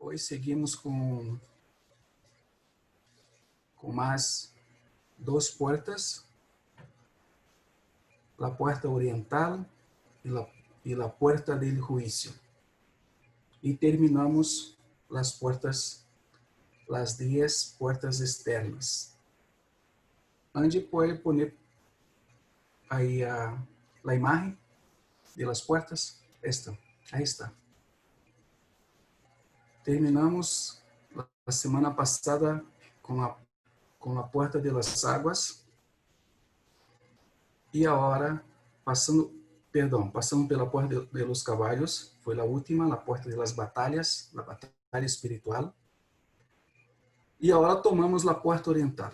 Hoy seguimos con más dos puertas, la puerta oriental y la puerta del juicio. Y terminamos las puertas, las 10 puertas externas. Andy puede poner ahí la imagen de las puertas. Esta, ahí está. Terminamos la semana pasada con la puerta de las aguas. E agora, passando pela porta de los caballos, foi a última, a porta de las batalhas, a batalha espiritual. E agora tomamos a porta oriental.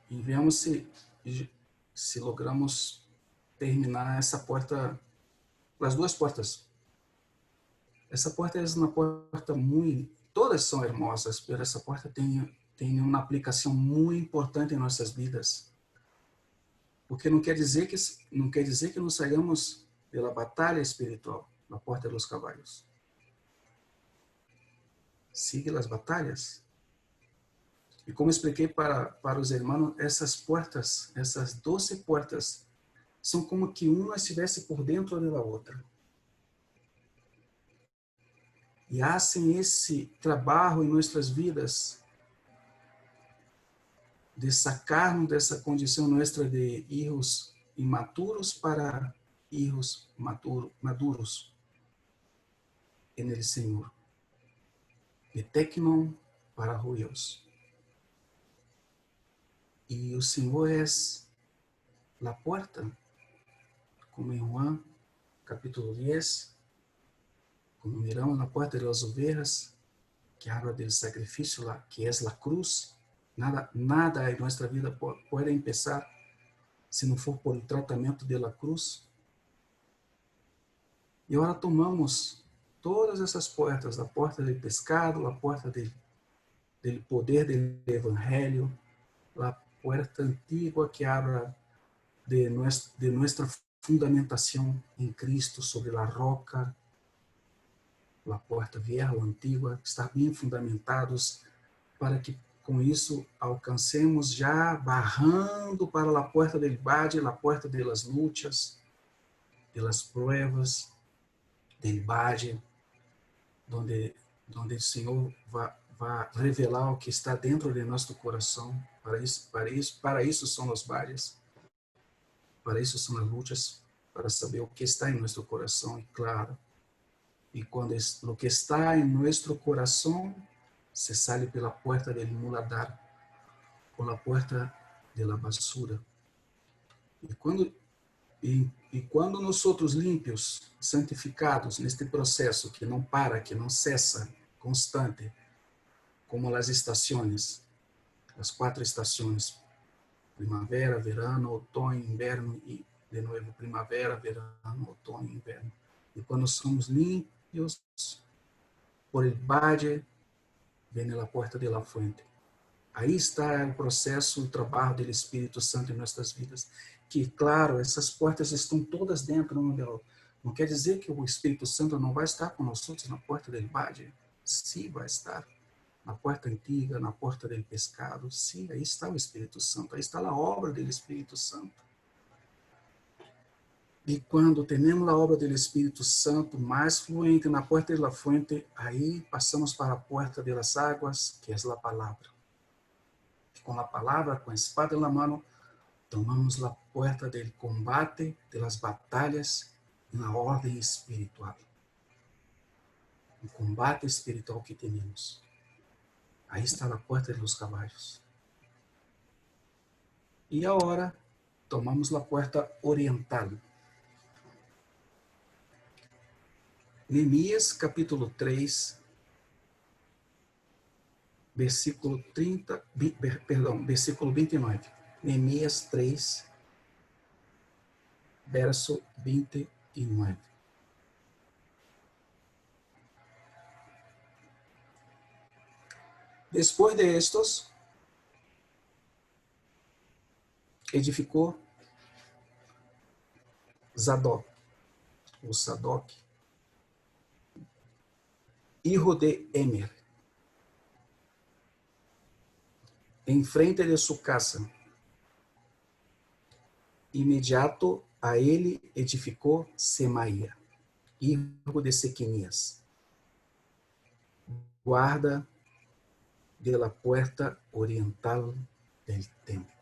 E vemos se logramos terminar essa porta, as duas portas. Essa porta é uma porta muito, todas são hermosas, mas essa porta tem uma aplicação muito importante em nossas vidas. Porque não quer dizer que nós saímos pela batalha espiritual na porta dos cavalos. Sigue as batalhas. E como expliquei para os irmãos, essas portas, essas 12 portas, são como que uma estivesse por dentro da outra. E fazem esse trabalho em nossas vidas de sacarnos dessa condição nossa de filhos imaturos para filhos maduros en el Senhor. De tecnon para ruios. E o Senhor é a porta, como em Juan, capítulo 10, como miramos na porta das ovelhas, que habla do sacrifício, que é a cruz. Nada em nossa vida pode empezar se não for por o tratamento da cruz. E agora tomamos todas essas portas, a porta do pescado, a porta do poder do evangelho, a porta antiga que habla de nossa fundamentação em Cristo sobre a roca, a porta vieja ou antiga, estar bem fundamentados para que com isso alcancemos já barrando para a porta del valle, a porta de las luchas, de las pruebas, del valle, donde o Senhor vai revelar o que está dentro de nosso coração. Para isso são os valles, para isso são as lutas, para saber o que está em nosso coração, e claro. E quando o que está em nosso coração se sale pela porta del muladar, ou a porta de la basura. E quando nós outros límpios, santificados neste processo que não para, que não cessa, constante, como as estações, as 4 estações, primavera, verano, outono, inverno, e de novo primavera, verano, outono, inverno. E quando somos limpios por el valle, vem a porta de la fuente. Aí está o processo, o trabalho do Espírito Santo em nossas vidas. Que, claro, essas portas estão todas dentro. Não quer dizer que o Espírito Santo não vai estar com nós na porta del valle. Sim, vai estar. Na porta antiga, na porta del pescado. Sim, aí está o Espírito Santo. Aí está a obra do Espírito Santo. E quando temos a obra do Espírito Santo mais fluente na porta da fuente, aí passamos para a porta das águas, que é a palavra. E com a palavra, com a espada na mão, tomamos a porta do combate, das batalhas, na ordem espiritual. O combate espiritual que temos. Aí está a porta dos cavalos. E agora, tomamos a porta oriental. Neemias, capítulo 3, versículo 29. Neemias 3, verso 29. Depois de estos, edificou Zadok, o Sadoc, hijo de Emer, enfrente de su casa. Inmediato a ele edificou Semaia, hijo de Sequenias, guarda de la puerta oriental del templo.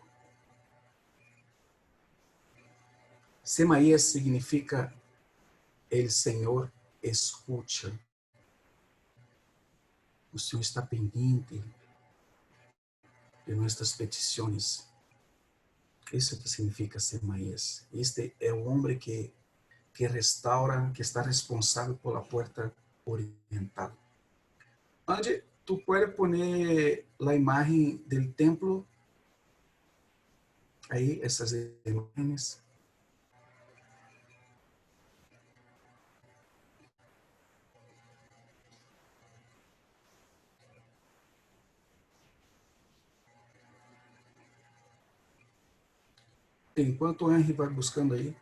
Semaías significa el Senhor escucha. O Senhor está pendiente de nossas petições. Isso que significa Semaías. Este é o homem que restaura, que está responsável pela porta oriental. Onde tu pode poner a imagem do templo, aí essas imagens. Enquanto o Henry vai buscando aí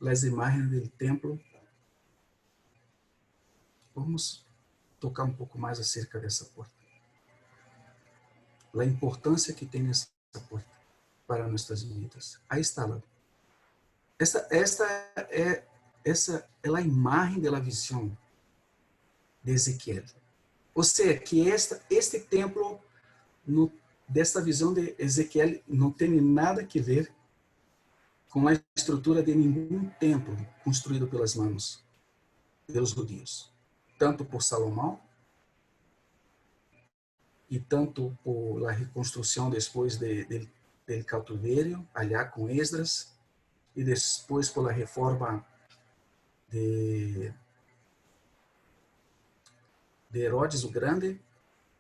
as imagens do templo, vamos tocar um pouco mais acerca dessa porta. A importância que tem essa porta para nossas vidas. Aí está lá. Esta é a imagem da visão de Ezequiel. Ou seja, que este templo, desta visão de Ezequiel, não tem nada a ver com a estrutura de nenhum templo construído pelas mãos dos judeus, tanto por Salomão e tanto por a reconstrução depois do cativeiro, allá com Esdras, e depois por a reforma de Herodes o Grande,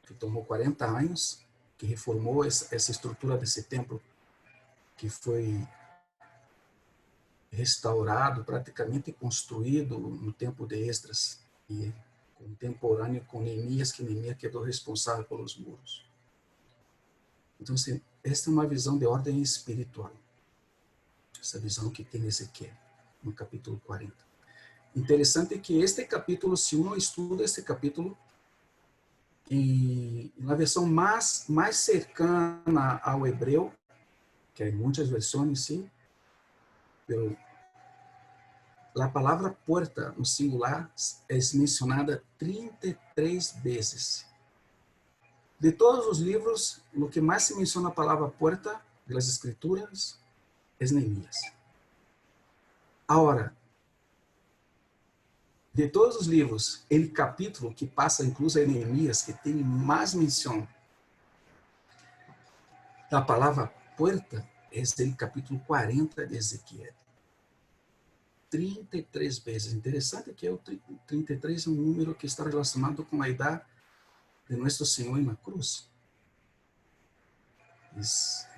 que tomou 40 anos, que reformou essa estrutura desse templo, que foi restaurado, praticamente construído no tempo de Esdras, e contemporâneo com Neemias, que Neemias quedou responsável pelos muros. Então, esta é uma visão de ordem espiritual, essa visão que tem Ezequiel, no capítulo 40. Interessante que este capítulo, se uno estuda este capítulo, na versão mais cercana ao hebreu, que há muitas versões, sim, pero a palavra porta, no singular, é mencionada 33 vezes. De todos os livros, o que mais se menciona a palavra porta das Escrituras é Neemias. Agora, de todos os livros, o capítulo que passa incluso em Neemias, que tem mais menção da palavra porta, é o capítulo 40 de Ezequiel. 33 vezes. Interessante que o 33 é um número que está relacionado com a idade de Nosso Senhor na cruz.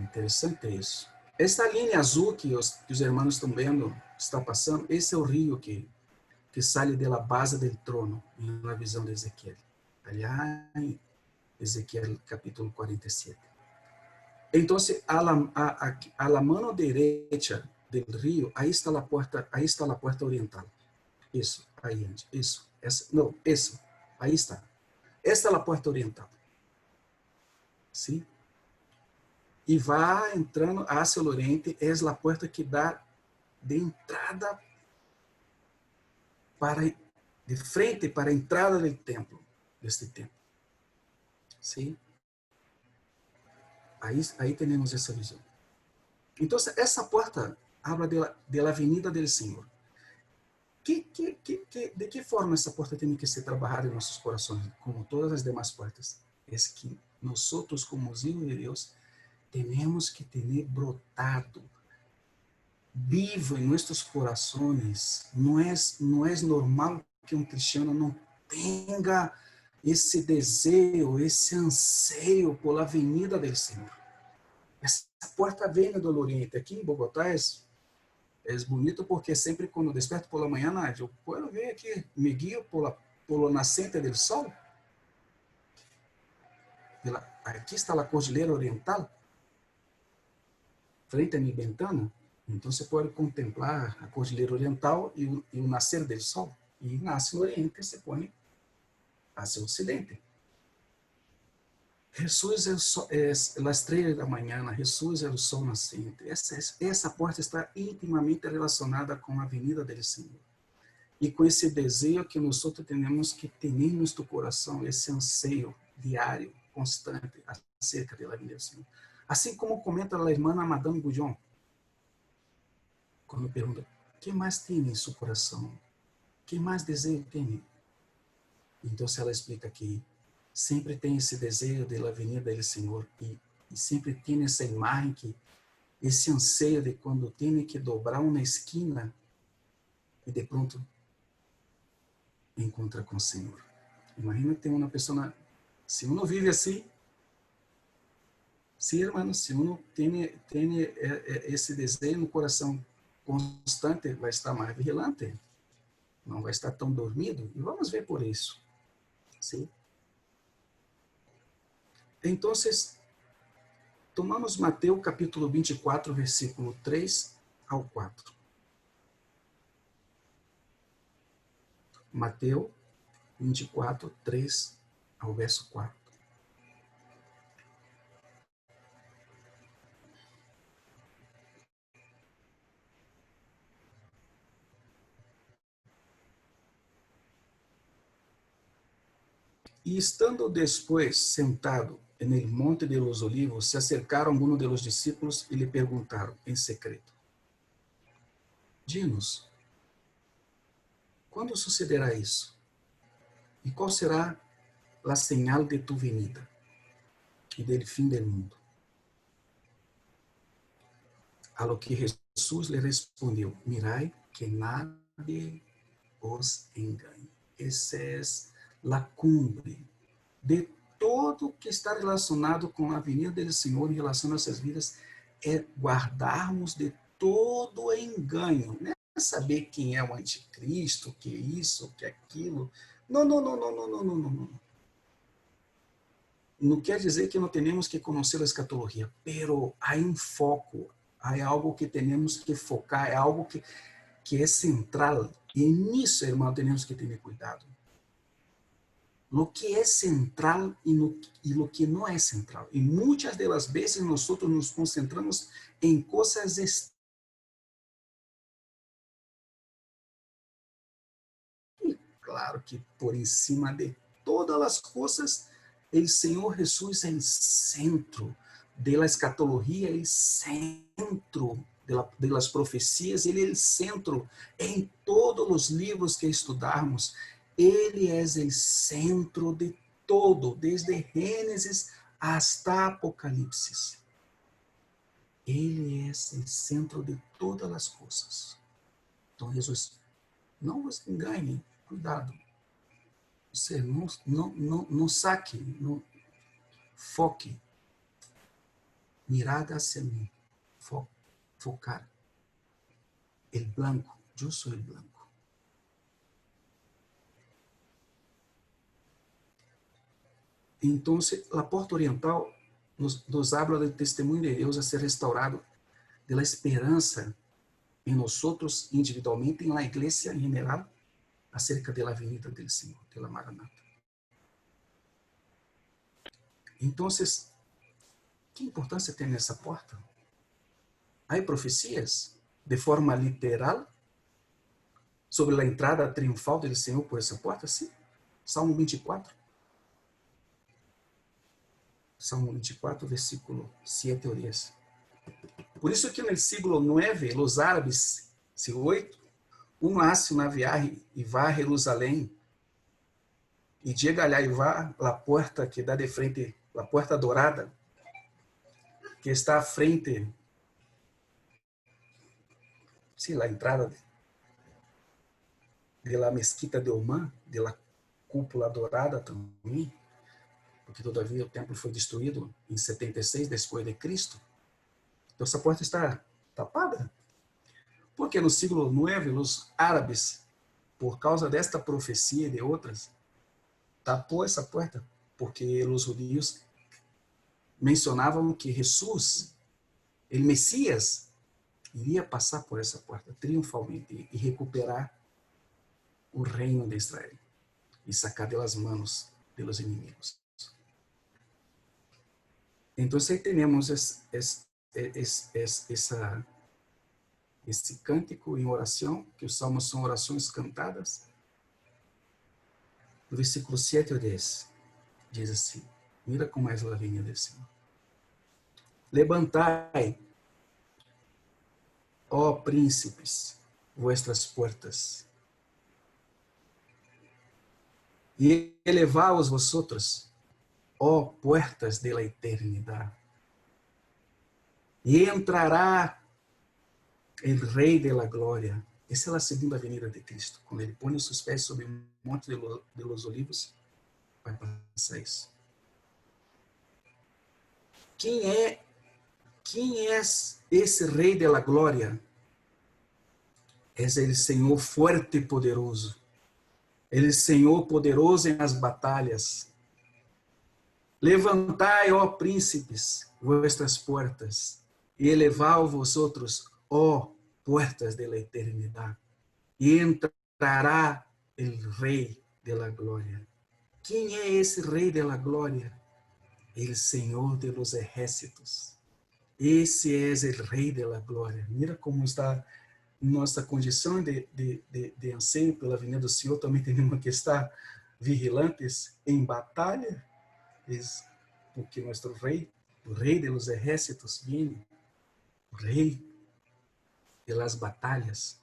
Interessante isso. Esta linha azul que os irmãos estão vendo, está passando, esse é o rio que sai da base do trono, na visão de Ezequiel. Allá em Ezequiel capítulo 47. Então, a la mano derecha del rio, aí está a porta oriental. Isso, aí, isso. Não, isso, aí está. Esta é a porta oriental. Sim? E vai entrando hacia o oriente, é a porta que dá de entrada de frente para a entrada do templo, deste templo. Sim? Aí temos essa visão. Então, essa porta habla de la avenida del Senhor. De que forma essa porta tem que ser trabalhada em nossos corações, como todas as demais portas? É que nós, como os hijos de Deus, temos que ter brotado, vivo em nossos corações. Não é normal que um cristiano não tenha esse desejo, esse anseio por a avenida do Senhor. Essa porta vem do Oriente. Aqui em Bogotá é bonito porque sempre quando desperto pela manhã, Nádia, eu posso ver aqui, me guio por nascente do sol. Aqui está a Cordilheira Oriental, frente a minha ventana. Então você pode contemplar a Cordilheira Oriental e o nascer do sol. E nasce no Oriente, você põe hacia el occidente. Jesús es la estrella de la mañana, Jesús es el sol naciente. Essa porta está intimamente relacionada com a venida do Senhor. E com esse desejo que nós temos que ter em nosso coração, esse anseio diário, constante, acerca da vinda do Senhor. Assim como comenta a irmã Madame Goujon, quando pergunta, o que mais tem em seu coração? Que mais desejo tem? Então, ela explica que sempre tem esse desejo da venida do Senhor e sempre tem essa imagem que esse anseio de quando tem que dobrar uma esquina e de pronto encontra com o Senhor. Imagina que tem uma pessoa, se uno vive assim, sim, hermano, se uno tem esse desejo no coração constante, vai estar mais vigilante, não vai estar tão dormido, e vamos ver por isso. Sim. Então, tomamos Mateus capítulo 24, versículo 3 ao 4. Mateus 24, 3 ao verso 4. E estando depois sentado en el monte de los olivos, se acercaram algunos de los discípulos e lhe perguntaram em secreto: Dinos, quando sucederá isso? E qual será a señal de tu venida e del fim del mundo? A lo que Jesús le respondeu: Mirai que nadie os engane. Essa é a cumbre de todo que está relacionado com a vinda do Senhor em relação a nossas vidas, é guardarmos de todo engano. Não é saber quem é o anticristo, que é isso, que é aquilo. Não, não, não, não, não, não, não, não. Não quer dizer que não temos que conhecer a escatologia, pero há um foco, há algo que temos que focar, é algo que é central. E nisso, irmão, temos que ter cuidado. Lo que é central e lo que não é central. E muitas das vezes nós nos concentramos em coisas externas. E claro que por cima de todas as coisas, o Senhor Jesus é o centro da escatologia, é o centro das profecias, ele é o centro em todos os livros que estudarmos. Ele é o centro de todo, desde Gênesis hasta Apocalipse. Ele é o centro de todas as coisas. Então, Jesus, não vos engane, cuidado. Você não saque, não foque. Mirada hacia mim. Focar. El blanco. Eu sou el blanco. Então, a porta oriental nos habla do testemunho de Deus a ser restaurado, da esperança em nós outros individualmente, em la igreja em geral, acerca da venida do Senhor, da Maranata. Então, que importância tem nessa porta? Há profecias de forma literal sobre a entrada triunfal do Senhor por essa porta? Sim. Salmo 24. Salmo 24, versículo 7 ou 10. Por isso que no siglo 9, os árabes, siglo 8, hace uma viagem e vai a Jerusalém e chega allá e vai a porta que dá de frente, a porta dourada, que está à frente, sim, a entrada de la mesquita de Omã, de la cúpula dourada também, porque todavia o templo foi destruído em 76 depois de Cristo. Então essa porta está tapada. Porque no siglo 9, os árabes, por causa desta profecia e de outras, tapou essa porta, porque os judeus mencionavam que Jesus, o Messias, iria passar por essa porta triunfalmente e recuperar o reino de Israel. y sacar de las manos de los enemigos. Entonces ahí tenemos esse cântico em oração, que os salmos são orações cantadas. No versículo 7 ou 10, diz assim, mira como é a vinha do Senhor. Levantai, ó príncipes, vuestras puertas, e elevaos vosotros, ó puertas de la eternidade, e entrará el Rei de la Glória. Essa é a segunda venida de Cristo. Quando ele põe os seus pés sobre o Monte de los Olivos, vai passar isso. Quem é esse Rei de la Glória? É o Senhor forte e poderoso. Ele é o Senhor poderoso em as batalhas. Levantai, ó príncipes, vuestras puertas, e elevai vosotros, ó puertas de la eternidade, e entrará o Rei de la Glória. Quem é esse Rei de la Glória? El Senhor de los ejércitos. Esse é o Rei de la Glória. Mira como está nossa condição de anseio pela vinda do Senhor. Também temos que estar vigilantes em batalha, porque nosso Rei, o Rei de los ejércitos, vem, o Rei de las batalhas.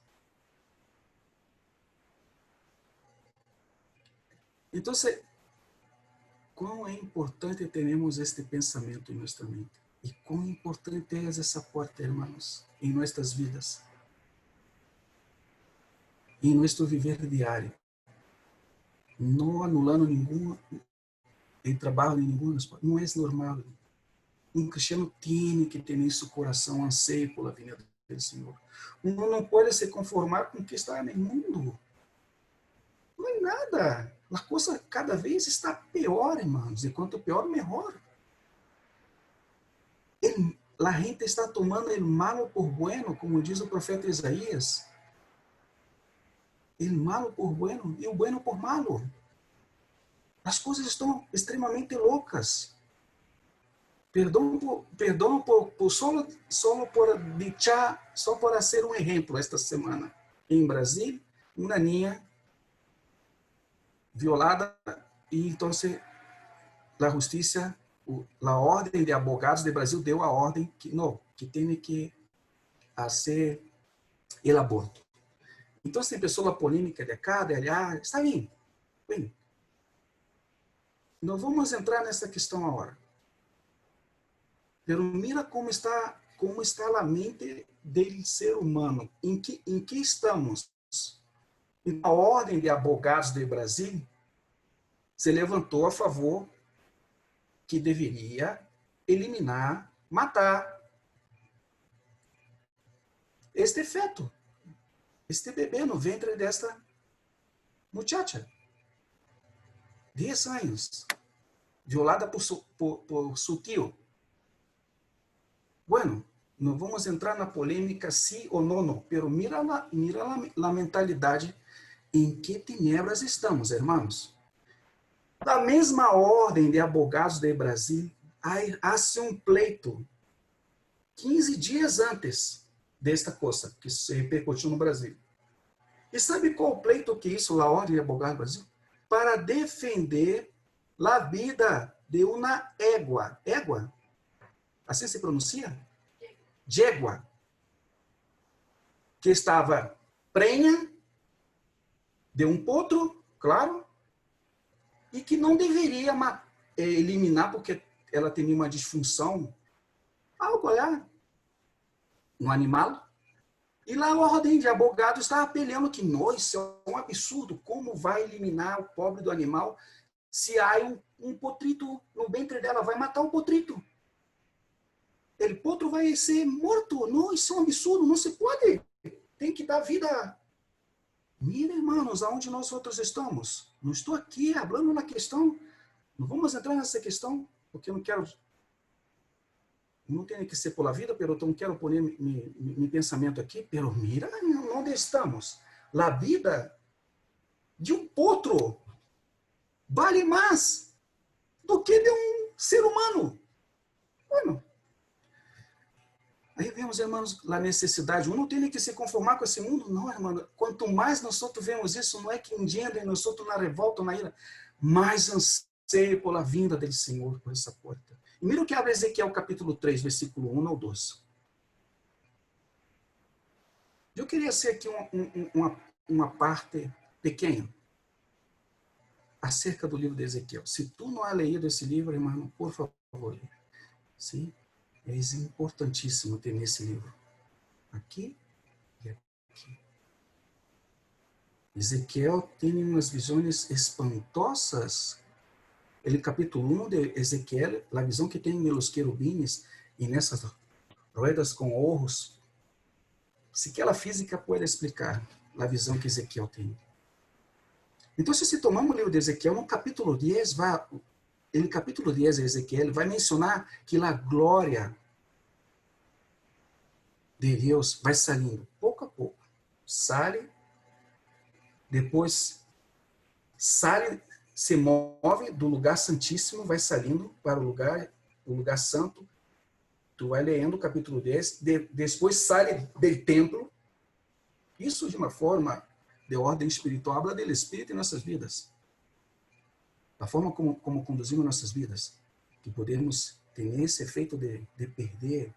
Então, quão é importante termos este pensamento em nossa mente. E quão importante é essa porta, irmãos, em nossas vidas. Em nosso viver diário. Não anulando nenhum trabalho de nenhum. Não é normal. Um cristiano tem que ter em seu coração anseio pela vinda do Senhor. Não pode se conformar com o que está no mundo. Não é nada. A coisa cada vez está pior, irmãos. E quanto pior, melhor. A gente está tomando o malo por bueno, como diz o profeta Isaías. O malo por bueno e o bueno por malo. As coisas estão extremamente loucas. Perdão por só por ser um exemplo esta semana. Em Brasil, uma niña violada e então a justiça, a ordem de abogados do Brasil deu a ordem que tem que fazer o aborto. Então empezou a polêmica de cá, de allá. Está bem. Não vamos entrar nessa questão agora. Pero mira como está a mente do ser humano. Em que estamos? A ordem de abogados do Brasil se levantou a favor que deveria eliminar, matar este feto, este bebê no ventre desta muchacha. 10 anos, violada por seu tio. Bueno, não vamos entrar na polêmica sim ou não, pero mira a mentalidade em que tenebras estamos, irmãos. Da mesma ordem de abogados do Brasil, há-se um pleito 15 dias antes desta coisa que se repercutiu no Brasil. E sabe qual o pleito que isso, a ordem de abogados do Brasil? Para defender a vida de uma égua. Égua? Assim se pronuncia? Jégua. Que estava prenha de um potro, claro, e que não deveria eliminar porque ela tinha uma disfunção, algo lá, no animal. E lá a ordem de abogado está apelando que, isso é um absurdo, como vai eliminar o pobre do animal se há um potrito no ventre dela, vai matar o potrito. O potro vai ser morto. Não, isso é um absurdo, não se pode. Tem que dar vida. Mira, irmãos, aonde nós outros estamos. Não estou aqui falando na questão. Não vamos entrar nessa questão, porque eu não quero. Não tem que ser pela vida, pero não quero pôr meu pensamento aqui. Pero mira onde estamos. A vida de um potro. vale mais do que de um ser humano. Bueno, aí vemos, irmãos, a necessidade. Um não tem que se conformar com esse mundo, não, irmão. Quanto mais nós vemos isso, não é que engendra em nós na revolta, na ira, mais anseio pela vinda do Senhor por essa porta. E mira o que abre Ezequiel capítulo 3, versículo 1 ao 12. Eu queria ser aqui uma parte pequena acerca do livro de Ezequiel. Se tu não has lido esse livro, irmão, por favor, leia. Sim, é importantíssimo ter esse livro. Aqui e aqui. Ezequiel tem umas visões espantosas. Ele, capítulo 1 de Ezequiel, a visão que tem nos querubins e nessas ruedas com ouros, se que a física pode explicar a visão que Ezequiel tem. Então, se tomamos o livro de Ezequiel, no capítulo 10, no capítulo 10 de Ezequiel, vai mencionar que a glória de Deus vai saindo pouco a pouco. Sai, depois sai, se move do lugar santíssimo, vai saindo para o lugar santo. Tu vai lendo o capítulo 10, depois sai do templo. Isso de uma forma de ordem espiritual, habla do Espírito em nossas vidas. Da forma como conduzimos nossas vidas. Que podemos ter esse efeito de perder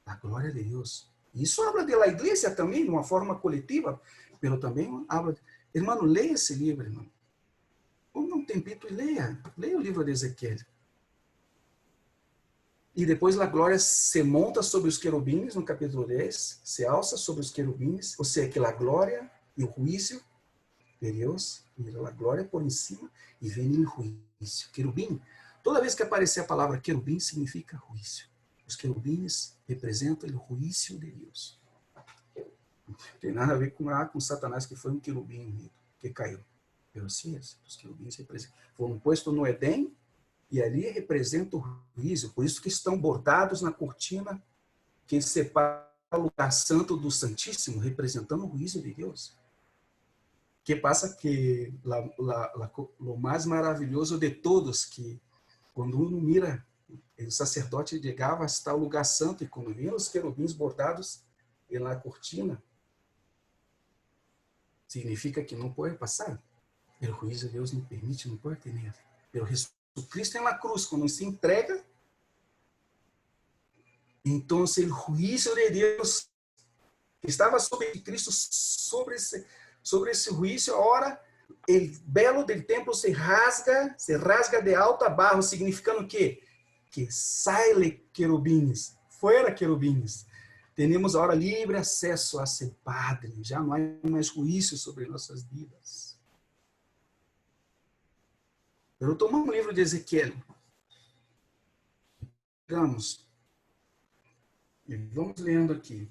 a glória de Deus. Isso habla da igreja também, de uma forma coletiva, mas também habla... Irmão, leia esse livro, irmão. Ponga um tempito e leia. Leia o livro de Ezequiel. E depois a glória se monta sobre os querubins, no capítulo 10, se alça sobre os querubins, ou seja, que a glória e o juízo de Deus, e a glória por em cima, e vem o juízo. Querubim, toda vez que aparecer a palavra querubim, significa juízo. Os querubins representam o juízo de Deus. Não tem nada a ver com Satanás, que foi um querubim unido, que caiu. Mas sim, os querubins foram postos no Edém, e ali representa o juízo, por isso que estão bordados na cortina que separa o lugar santo do Santíssimo, representando o juízo de Deus. Que passa que o mais maravilhoso de todos, que quando uno mira, o sacerdote chegava hasta o lugar santo, e quando via os querubins bordados na cortina, significa que não pode passar. O juízo de Deus não permite, não pode ter nada. Pero o Cristo na cruz, quando se entrega, então o juízo de Deus que estava sobre Cristo, sobre esse juízo, agora o velo do templo se rasga de alto a baixo, significando que sai querubins, fora querubins. Temos agora livre acesso a ser Padre, já não há mais juízo sobre nossas vidas. Eu tomamos um livro de Ezequiel. Vamos lendo aqui.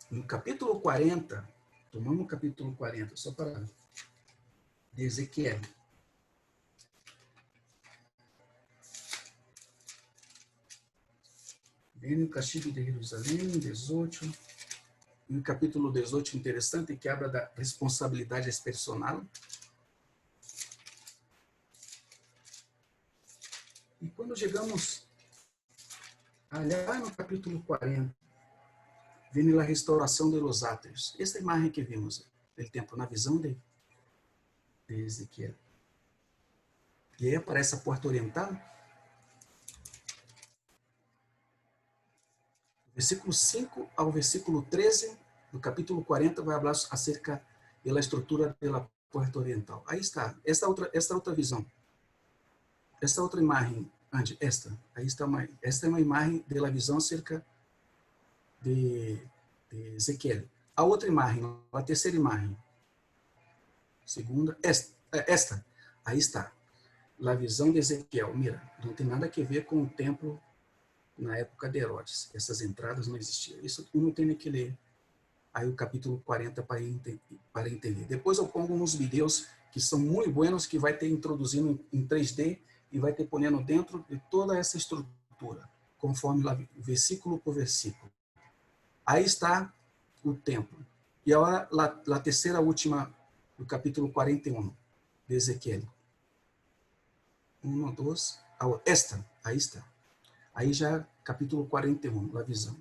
No capítulo 40, tomamos o capítulo 40, só para de Ezequiel. Vem no castigo de Jerusalém, 18. No capítulo 18, interessante, que habla da responsabilidade personal. E quando chegamos lá no capítulo 40, vem a restauração de los átrios. Essa imagem que vimos do templo, na visão de Ezequiel. E aí aparece a porta oriental. Versículo 5 ao versículo 13 do capítulo 40 vai falar acerca da estrutura da porta oriental. Aí está, esta outra visão. Esta outra imagem, aí está esta é uma imagem da visão acerca de Ezequiel. A outra imagem, a terceira imagem. Segunda, esta. Aí está. A visão de Ezequiel. Mira, não tem nada a ver com o templo na época de Herodes. Essas entradas não existiam. Isso não tem que ler. Aí o capítulo 40 para entender. Depois eu pongo uns vídeos que são muito buenos, que vai ter introduzindo em 3D e vai ter ponendo dentro de toda essa estrutura, conforme lá, versículo por versículo. Aí está o templo. E agora, a terceira última, do capítulo 41 de Ezequiel. 1, 2, esta, aí está. Aí já capítulo 41, a visão.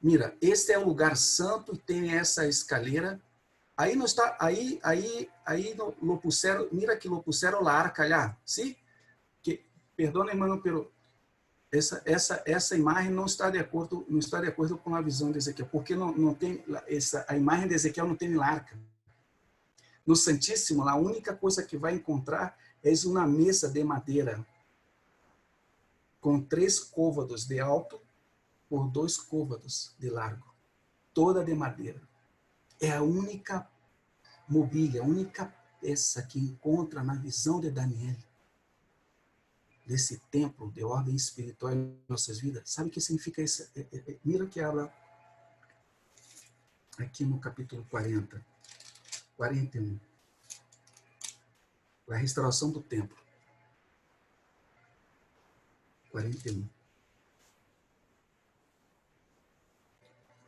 Mira, este é o lugar santo e tem essa escalera. Aí não está, aí lo puseram, mira que lo puseram la arca lá, ¿sí? Que, perdona, irmão, pero essa imagem não está de acordo com a visão de Ezequiel, porque não tem a imagem de Ezequiel não tem arca. No Santíssimo, a única coisa que vai encontrar é uma mesa de madeira com 3 côvados de alto por 2 côvados de largo, toda de madeira. É a única mobília, a única peça que encontra na visão de Daniel desse templo de ordem espiritual em nossas vidas. Sabe o que significa isso? Mira que habla aqui no capítulo 40, 41. A restauração do templo. 41.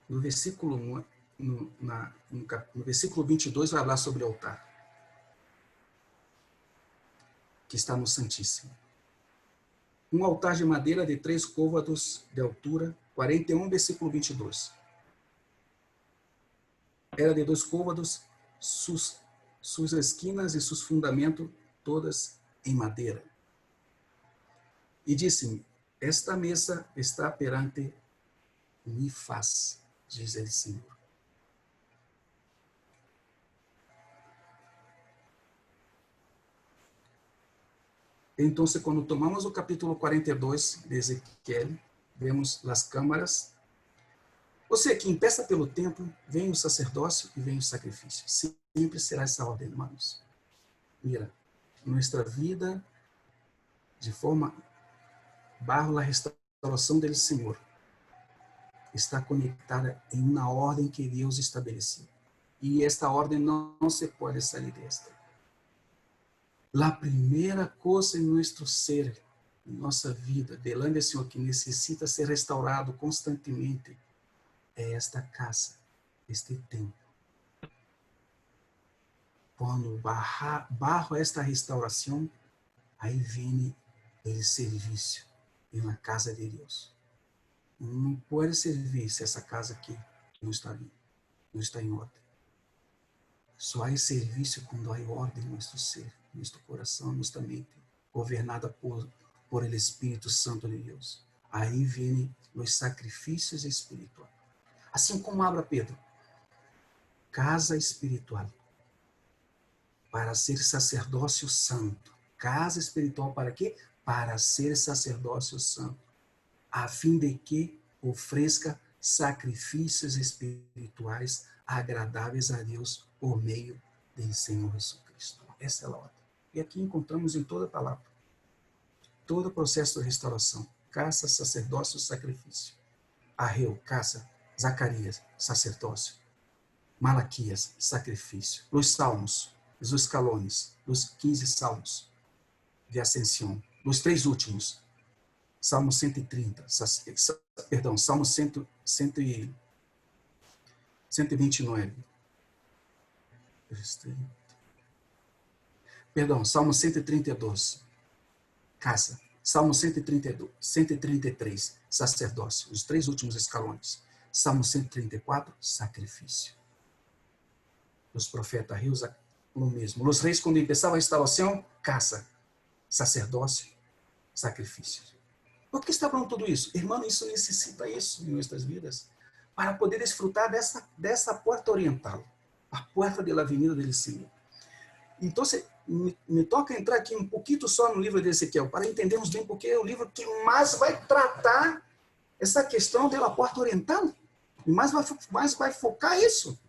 No versículo, no versículo 22 vai falar sobre o altar, que está no Santíssimo. Um altar de madeira de 3 côvados de altura, 41, versículo 22. Era de 2 côvados, suas esquinas e seus fundamentos, todas em madeira. E disse-me, esta mesa está perante mi faz, diz o Senhor. Então, quando tomamos o capítulo 42 de Ezequiel, vemos as câmaras. Você que empeça pelo templo, vem o sacerdócio e vem o sacrifício. Sempre será essa ordem, irmãos. Mira, nossa vida, de forma, bajo a restauração do Senhor, está conectada em uma ordem que Deus estabeleceu. E esta ordem não se pode sair desta. A primeira coisa em nosso ser, em nossa vida, delante do Senhor, que necessita ser restaurado constantemente, é esta casa, este templo. Quando barro esta restauração, aí vem o serviço em uma casa de Deus. Não pode servir se essa casa aqui não está ali, não está em ordem. Só há serviço quando há ordem em nosso ser, em nosso coração, em nossa mente, governada por el Espírito Santo de Deus. Aí vêm os sacrifícios espirituais. Assim como habla Pedro, casa espiritual, para ser sacerdócio santo. Casa espiritual para quê? Para ser sacerdócio santo, a fim de que ofereça sacrifícios espirituais agradáveis a Deus por meio do Senhor Jesus Cristo. Essa é a ordem. E aqui encontramos em toda a palavra, todo o processo de restauração: casa, sacerdócio, sacrifício. Arreu, casa. Zacarias, sacerdócio. Malaquias, sacrifício. Os salmos, os escalones, os 15 salmos de ascensão. Os 3 últimos. Salmo 130, perdão, Salmo 129. Perdão, Salmo 132, casa. Salmo 132, 133, sacerdócio, os 3 últimos escalões. Salmo 134, sacrifício. Os profetas rios, o mesmo. Os reis, quando começava a restauração, casa, sacerdócio, sacrifício. Por que está falando tudo isso? Irmão, isso necessita isso em nossas vidas, para poder desfrutar dessa porta oriental, a porta da avenida do Senhor. Então, me toca entrar aqui um pouquinho só no livro de Ezequiel, para entendermos bem, porque é o livro que mais vai tratar essa questão da porta oriental, e mais vai focar isso.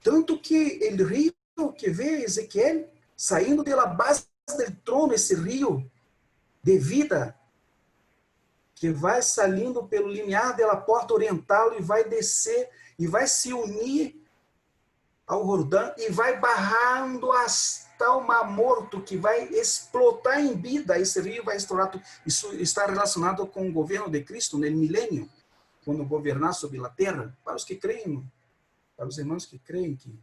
Tanto que o rio que vê Ezequiel, saindo da base do trono, esse rio de vida, que vai saindo pelo limiar da porta oriental e vai descer, e vai se unir ao Jordão, e vai barrando hasta o Mar Morto, que vai explotar em vida. Esse rio vai estourar. Isso está relacionado com o governo de Cristo no milênio, quando governar sobre a terra, para os que creem Para os irmãos que creem que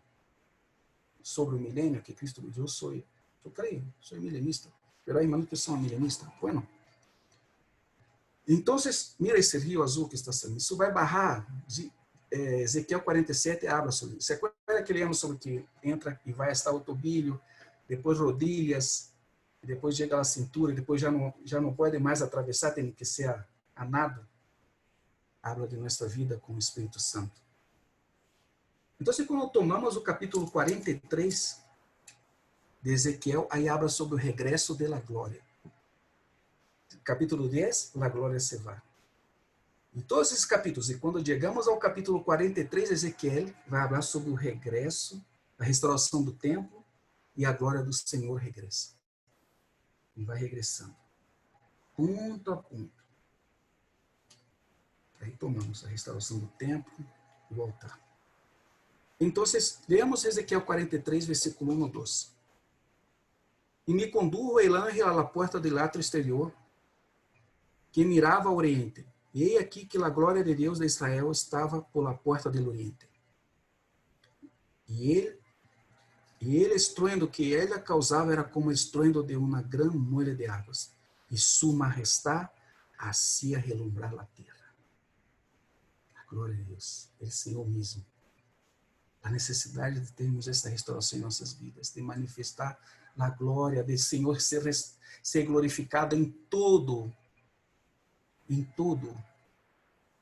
sobre o milênio que Cristo me deu, eu creio, sou milenista. Pero hay hermanos que são milenistas. Bueno, então, mira esse rio azul que está saindo. Isso vai barrar de Ezequiel 47, habla sobre isso. Você acorda que lemos sobre que entra e vai estar o tobilho, depois rodilhas, depois chega à cintura, depois já não pode mais atravessar, tem que ser a nado. Habla de nossa vida com o Espírito Santo. Então, quando tomamos o capítulo 43 de Ezequiel, aí habla sobre o regresso da glória. Capítulo 10, a glória se vai. Em todos esses capítulos, e quando chegamos ao capítulo 43 de Ezequiel, vai falar sobre o regresso, a restauração do templo e a glória do Senhor regressa. E vai regressando, ponto a ponto. Aí tomamos a restauração do templo e o altar. Então, leamos Ezequiel 43, versículo 1 ao 12. E me condujo el ángel a la puerta del atrio exterior, que mirava ao oriente. E eis aqui que a glória de Deus de Israel estava por la porta del oriente. E ele estruendo que ela causava era como estruendo de uma grande molha de águas. E sua majestade hacía relumbrar a terra. A glória de Deus, o Senhor mesmo. A necessidade de termos essa restauração em nossas vidas, de manifestar a glória do Senhor, ser glorificado em todo. Em tudo.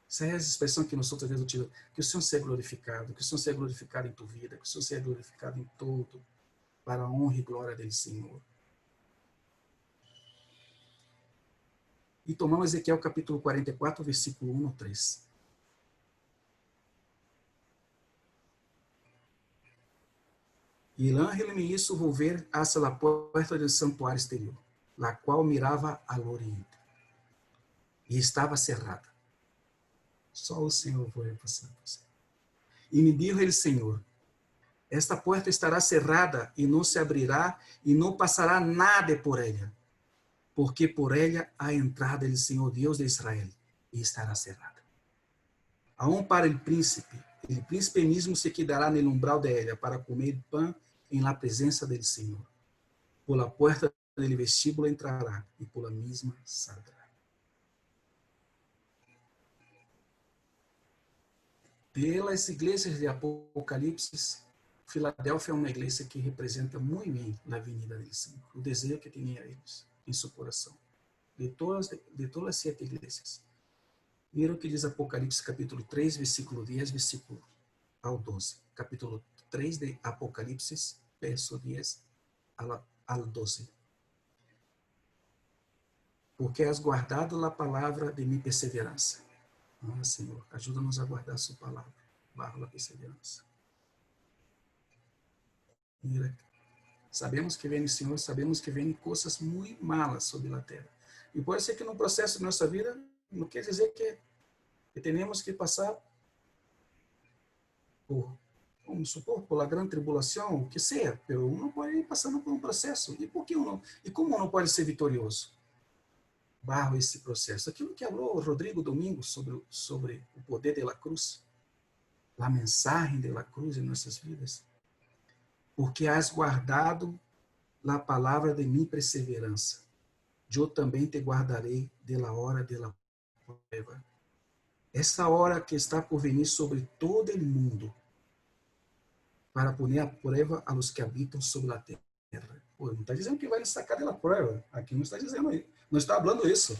Essa é a expressão que nós outras vezes utilizamos. Que o Senhor seja glorificado, que o Senhor seja glorificado em tua vida, que o Senhor seja glorificado em tudo, para a honra e glória do Senhor. E tomamos Ezequiel capítulo 44, versículo 1 ao 3. E el ángel me hizo volver hacia la puerta del santuário exterior, la qual mirava al oriente. E estava cerrada. Só o Senhor foi passar. E me dijo el Senhor: esta porta estará cerrada e não se abrirá e não passará nada por ela, porque por ela a entrada do Senhor Deus de Israel e estará cerrada. Aún para o príncipe mesmo se quedará no umbral de ella para comer pão em la presença do Senhor. Por la puerta del vestíbulo entrará e por la misma saldrá. Pelas igrejas de Apocalipse, Filadélfia é uma igreja que representa muito bem a vinda do Senhor, o desejo que tinha eles em seu coração. De todas as 7 igrejas. Mira o que diz Apocalipse capítulo 3, versículo 10, versículo ao 12. Capítulo 3 de Apocalipse, verso 10 ao 12. Porque has guardado a palavra de minha perseverança. Ah, Senhor, ajuda-nos a guardar a sua palavra, barra a perseverança. Mira, sabemos que vem o Senhor, sabemos que vem coisas muito malas sobre a terra. E pode ser que no processo de nossa vida, não quer dizer que temos que passar por, vamos supor, por la grande tribulação, o que seja, mas uno pode ir passando por um processo. E por que uno, e como uno pode ser vitorioso? Barro esse processo. Aquilo que falou Rodrigo Domingo sobre o poder da cruz, a mensagem da cruz em nossas vidas. Porque has guardado a palavra de minha perseverança. Eu também te guardarei de la hora de la prueba. Essa hora que está por venir sobre todo o mundo, para poner a prueba a los que habitam sobre a terra. Pô, não está dizendo que vai nos sacar da prueba. Aqui não está dizendo isso. Não está falando isso.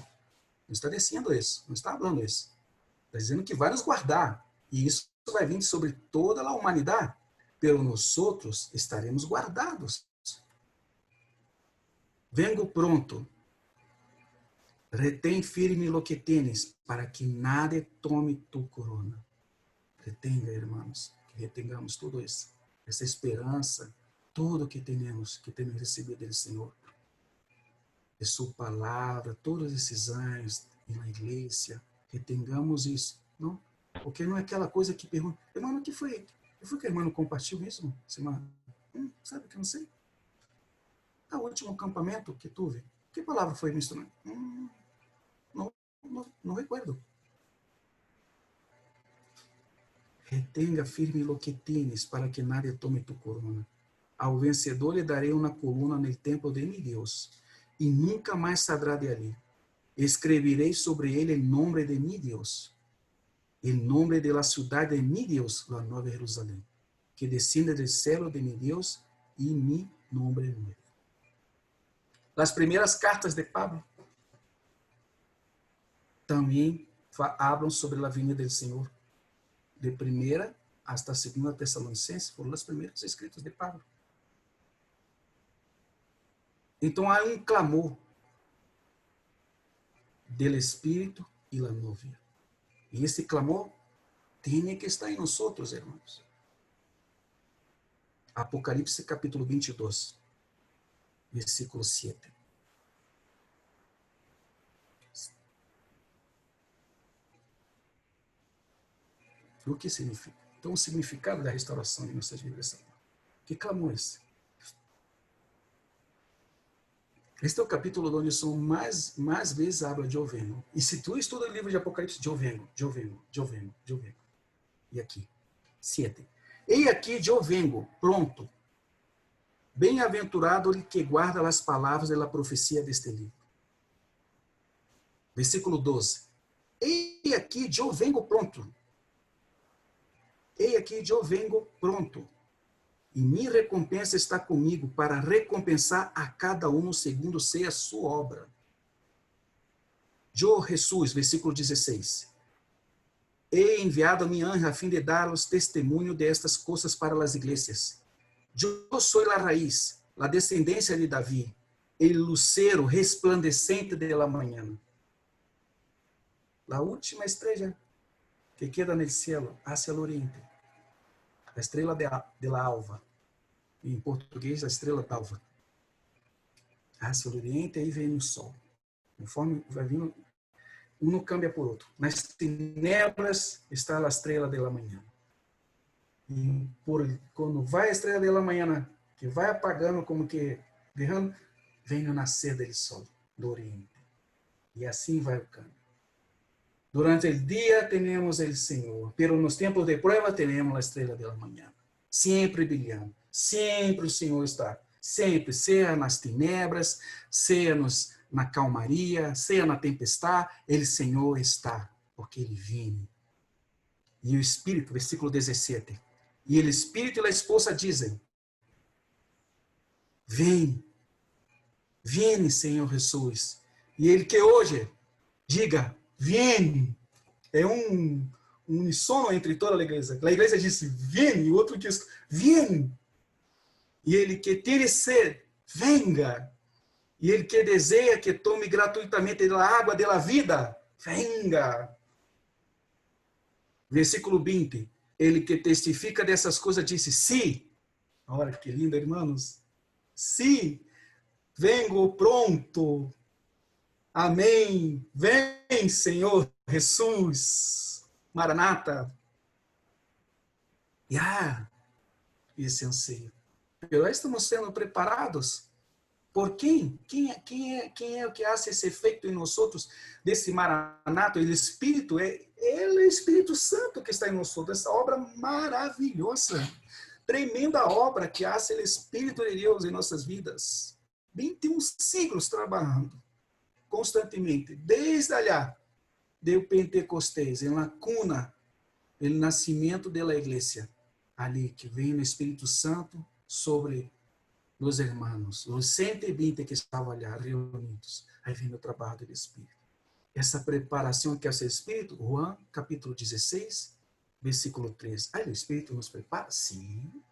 Não está descendo isso. Não está falando isso. Está dizendo que vai nos guardar. E isso vai vir sobre toda a humanidade. Pero nós outros estaremos guardados. Vengo pronto. Retém firme lo que tienes, para que nada tome tu corona. Retenga, irmãos, que retengamos tudo isso. Essa esperança, tudo que temos recebido do Senhor. De sua palavra, todos esses anos na igreja, retengamos isso. Não? Porque não é aquela coisa que pergunta, irmão, o que foi? O que foi que o irmão compartilhou mesmo? Semana? Sabe que eu não sei? O último acampamento que tuve, que palavra foi mencionada? Não recuerdo. Retenga firme lo que tienes, para que nadie tome tu corona. Ao vencedor le daré una columna en el templo de mi Dios, y nunca más saldrá de allí. Escribiré sobre él el nombre de mi Dios, el nombre de la ciudad de mi Dios, la nueva Jerusalén, que desciende del cielo de mi Dios, y mi nombre nuevo. Las primeras cartas de Pablo também hablam sobre a vinda do Senhor. De primeira hasta segunda Tessalonicenses foram as primeiras escritas de Pablo. Então há um clamor do Espírito e da novia. E esse clamor tem que estar em nós, irmãos. Apocalipse capítulo 22, versículo 7. O que significa? Então, o significado da restauração de nossas vidas. Que clamor é esse? Este é o capítulo onde o Senhor mais vezes habla de eu venho. E se tu estuda o livro de Apocalipse, eu venho. E aqui, 7. Ei aqui, eu venho, pronto. Bem-aventurado o que guarda as palavras da profecia deste livro. Versículo 12. Ei aqui, eu venho pronto. Ei aqui, eu venho pronto. E minha recompensa está comigo para recompensar a cada um segundo seja a sua obra. Eu, Jesus, versículo 16. He enviado a minha anjo a fim de dar-os testemunho destas coisas para as igrejas. Eu sou a raiz, a descendência de Davi, el lucero resplandecente de la mañana. A última estrela que queda no cielo, hacia el oriente. A estrela de la alva. Em português, a estrela d'alva. Hacia o oriente, aí vem o sol. Conforme vai vindo, um não cambia por outro. Nas tinieblas está a estrela da manhã. E quando vai a estrela da manhã, que vai apagando, como que derrando, vem o nascer do sol, do oriente. E assim vai o câmbio. Durante o dia temos o Senhor, pero nos tempos de prueba temos a estrela da manhã, sempre brilhando, sempre o Senhor está, sempre, seja nas tenebras, seja na calmaria, seja na tempestade, o Senhor está, porque Ele vem. E o Espírito, versículo 17, e o Espírito e a esposa dizem, vem, vem, Senhor Jesus, e Ele que hoje diga, vem. É uníssono entre toda a igreja. A igreja disse, vem, e o outro diz, vem. E ele que tem sed, venga. E ele que deseja que tome gratuitamente da água da vida, venga. Versículo 20. Ele que testifica dessas coisas disse, sim. Olha que lindo, irmãos. Sim, vengo pronto. Amém. Vem, Senhor Jesus. Maranata. Esse anseio. Pero estamos sendo preparados por quem? Quem é o que faz esse efeito em nós outros desse Maranata? O Espírito é o Espírito Santo que está em nós outros. Essa obra maravilhosa, tremenda obra que faz o Espírito de Deus em nossas vidas. 21 siglos trabalhando constantemente, desde allá, do Pentecostés, em la cuna, o nascimento da igreja, ali que vem o Espírito Santo sobre os irmãos, os 120 que estavam ali reunidos. Aí vem o trabalho do Espírito. Essa preparação que é o Espírito, Juan, capítulo 16, versículo 3. Aí o Espírito nos prepara? Sim.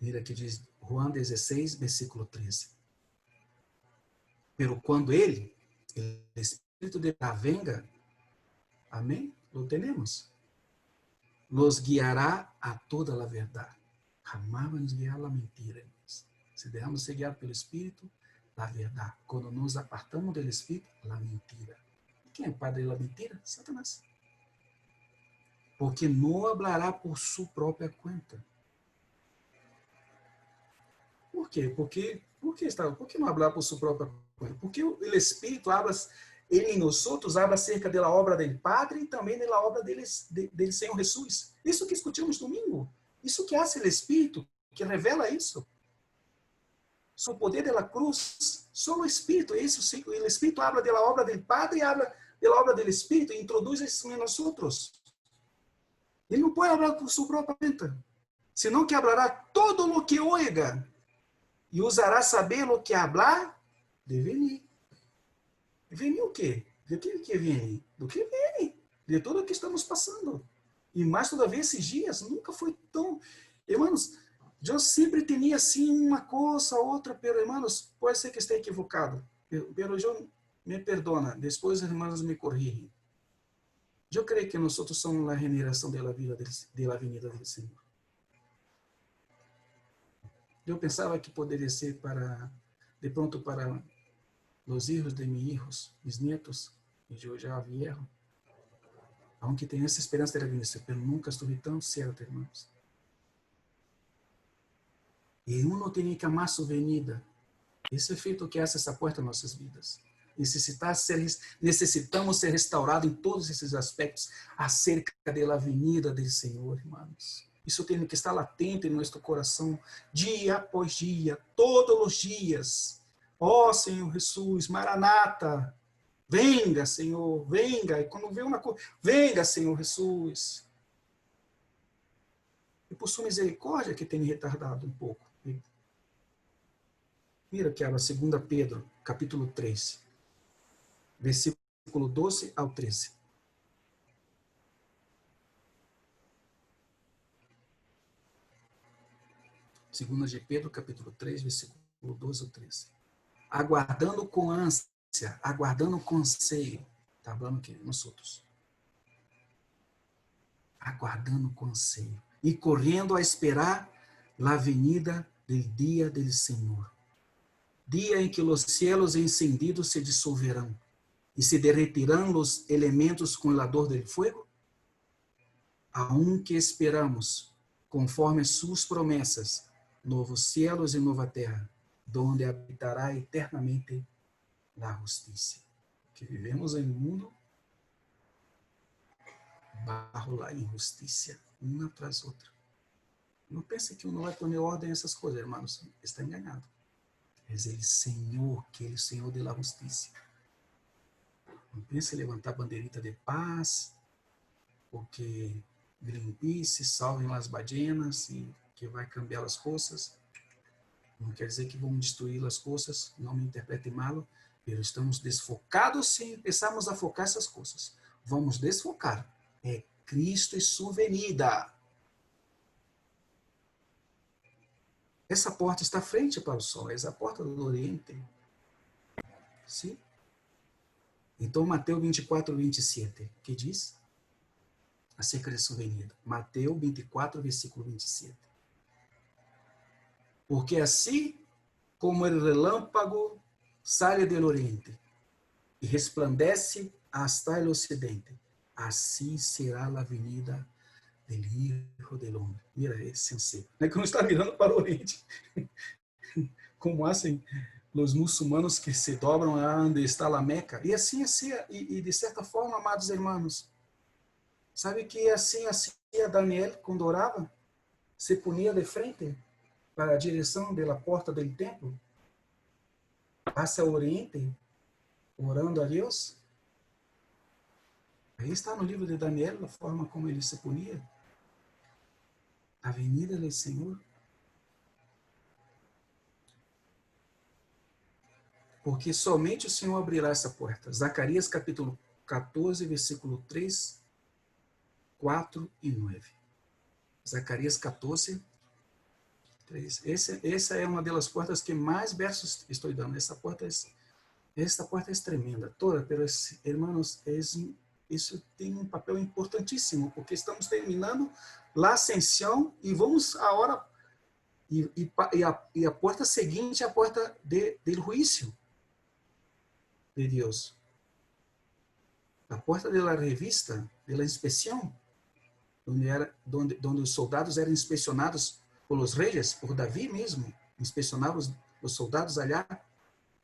Mira que diz Juan 16, versículo 13. Pero quando ele, o Espírito de la venga, amém? Lo tenemos. Nos guiará a toda a verdade. Jamás vai nos guiar a mentira. Se deixamos ser guiados pelo Espírito, a verdade. Quando nos apartamos do Espírito, a mentira. Quem é o padre da mentira? Satanás. Porque não hablará por sua própria conta. Por quê? Por que não hablar por sua própria conta? Porque o Espírito habla Ele em nós outros habla acerca da obra do Padre e também da obra dele Senhor Jesus. Isso que discutimos domingo. Isso que hace o Espírito, que revela isso. O poder da cruz, só o Espírito. Isso, o Espírito habla da obra do Padre e habla da obra do Espírito e introduz isso em nós outros. Ele não pode falar por sua própria conta, senão que hablará todo o que oiga e usará saber o que hablar de venir. Venir o quê? De que vem? Do que vem? De tudo o que estamos passando. E mais todavia esses dias nunca foi tão... Irmãos, eu sempre tinha assim uma coisa, outra, pero irmãos, pode ser que esteja equivocado. Pero eu me perdona, depois os irmãos me corrigem. Eu creio que nós somos a regeneração da vida da venida do Senhor. Eu pensava que poderia ser de pronto para os filhos de meus filhos, mis nietos, e eu já viejo, aunque tenha essa esperança de venir, mas nunca estive tão certo, irmãos. E uno tem que amar sua venida. Esse é feito que hace essa porta em nossas vidas. Necessitamos ser restaurados em todos esses aspectos acerca da venida do Senhor, irmãos. Isso tem que estar latente em nosso coração, dia após dia, todos os dias. Ó Senhor Jesus, Maranata, venga, Senhor, venga. E quando vê uma coisa, venga, Senhor Jesus. E por sua misericórdia que tem retardado um pouco. Mira que era 2 Pedro, capítulo 3. Versículo 12 ao 13. Segunda de Pedro, capítulo 3, versículo 12 ao 13. Aguardando com ânsia, aguardando com anseio. Está falando aqui, nós outros. Aguardando com anseio. E correndo a esperar a venida do dia do Senhor. Dia em que os cielos encendidos se dissolverão e se derretirão os elementos com o ardor do fogo? Aunque esperamos, conforme suas promessas, novos cielos e nova terra, donde habitará eternamente a justiça. Que vivemos em um mundo barro lá injustiça, uma tras outra. Não pense que não vai pôr ordem essas coisas, irmãos. Está enganado. É ele Senhor, que ele é o Senhor de la justiça. Não pense em levantar bandeirita de paz, porque Greenpeace salvem as ballenas e que vai cambiar as coisas. Não quer dizer que vamos destruir as coisas, não me interprete mal, mas estamos desfocados se empezarmos a focar essas coisas. Vamos desfocar. É Cristo e sua venida. Essa porta está frente para o sol, é a porta do Oriente. Sim? Então, Mateus 24, 27, que diz? Acerca de sua venida. Mateus 24, versículo 27. Porque assim como o relâmpago sai do Oriente e resplandece hasta o Ocidente, assim será a venida do Hijo del Hombre. Mira, é sensível. É que não está mirando para o Oriente. Como fazem os muçulmanos que se dobram onde está a Meca. E assim, e de certa forma, amados irmãos, sabe que assim Daniel, quando orava, se punia de frente para a direção da porta do templo, hacia o Oriente, orando a Deus. Aí está no livro de Daniel a forma como ele se punia. A venida do Senhor. Porque somente o Senhor abrirá essa porta. Zacarias capítulo 14, versículo 3, 4 e 9. Zacarias 14, 3. Essa é uma das portas que mais versos estou dando. Esta porta é tremenda. Toda, pero, hermanos, isso tem um papel importantíssimo, porque estamos terminando a ascensão e vamos agora, e a porta seguinte é a porta do juízo de Deus. A porta da revista, da inspeção, onde os soldados eram inspecionados pelos reis, por Davi mesmo, inspecionava os soldados allá,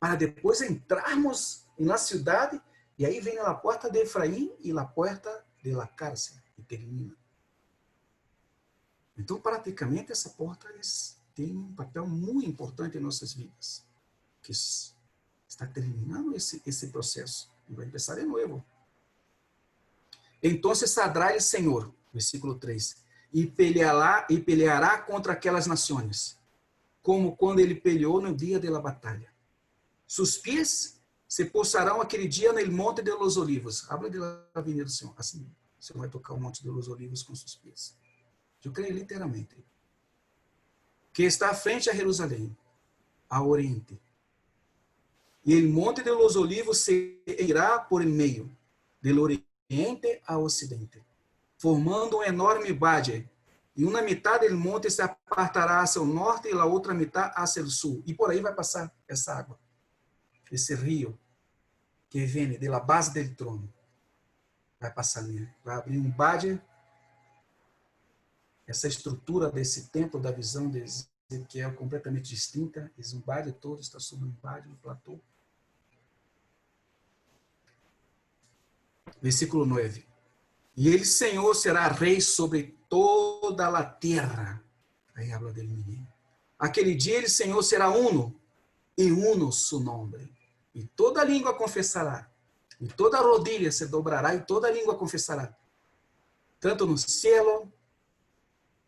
para depois entrarmos na cidade E aí vem a porta de Efraim e a porta de la cárcel, e termina. Então, praticamente, essa porta tem um papel muito importante em nossas vidas, que está terminando esse processo, e vai começar de novo. Então saldrá o Senhor, versículo 3, e peleará contra aquelas nações, como quando ele peleou no dia da batalha. Sus pies se posarão aquele dia no monte de los olivos. Habla de la avenida do Senhor. Assim, o Senhor vai tocar o monte de los olivos com seus pés. Eu creio literalmente. Que está à frente a Jerusalém, a oriente. E o monte de los olivos se irá por meio, del oriente a ocidente, formando um enorme valle. E uma metade do monte se apartará hacia o norte e a outra metade hacia o sul. E por aí vai passar essa água, esse rio que vem da base do trono. Vai passar nele, vai abrir um valle. Essa estrutura desse templo da visão de Ezequiel é completamente distinta. Esse valle todo está sobre um valle, um platô. Versículo 9. E ele, Senhor, será rei sobre toda a terra. Aí habla dele menino. Aquele dia ele, Senhor, será uno, e uno su nome. E toda língua confessará, e toda rodilha se dobrará, e toda língua confessará. Tanto no cielo,